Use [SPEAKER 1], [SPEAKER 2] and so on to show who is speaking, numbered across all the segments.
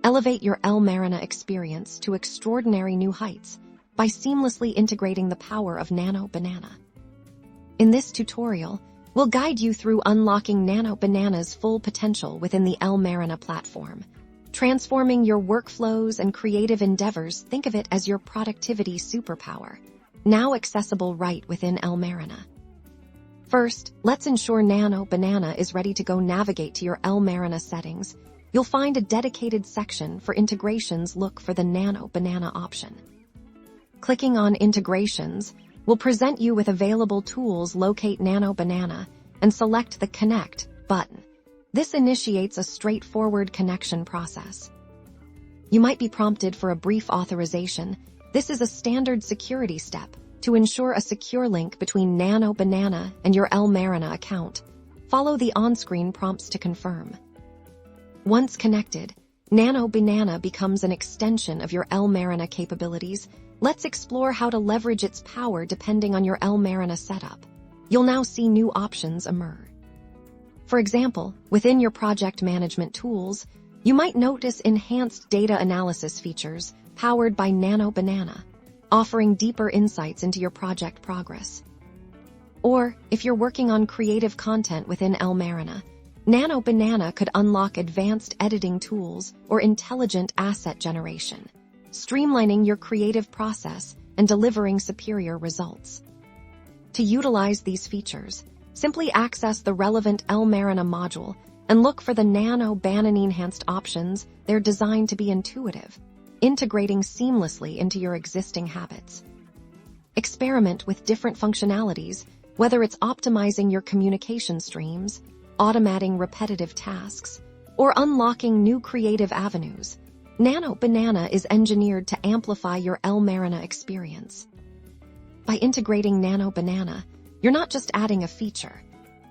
[SPEAKER 1] Elevate your Lmarena experience to extraordinary new heights by seamlessly integrating the power of Nano Banana. In this tutorial, we'll guide you through unlocking Nano Banana's full potential within the Lmarena platform. Transforming your workflows and creative endeavors, think of it as your productivity superpower, now accessible right within Lmarena. First, let's ensure Nano Banana is ready to go. Navigate to your Lmarena settings. You'll find a dedicated section for integrations. Look for the Nano Banana option. Clicking on Integrations will present you with available tools. Locate Nano Banana and select the Connect button. This initiates a straightforward connection process. You might be prompted for a brief authorization. This is a standard security step to ensure a secure link between Nano Banana and your Lmarena account. Follow the on-screen prompts to confirm. Once connected, Nano Banana becomes an extension of your Lmarena capabilities. Let's explore how to leverage its power depending on your Lmarena setup. You'll now see new options emerge. For example, within your project management tools, you might notice enhanced data analysis features powered by Nano Banana, offering deeper insights into your project progress. Or, if you're working on creative content within Lmarena, Nano Banana could unlock advanced editing tools or intelligent asset generation, streamlining your creative process and delivering superior results. To utilize these features, simply access the relevant Lmarena module and look for the Nano Banana enhanced options. They're designed to be intuitive, integrating seamlessly into your existing habits. Experiment with different functionalities, whether it's optimizing your communication streams, automating repetitive tasks, or unlocking new creative avenues. Nano Banana is engineered to amplify your Lmarena experience. By integrating Nano Banana, you're not just adding a feature.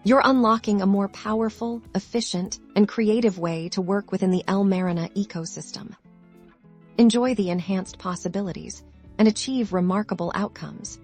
[SPEAKER 1] You're unlocking a more powerful, efficient, and creative way to work within the Lmarena ecosystem. Enjoy the enhanced possibilities and achieve remarkable outcomes.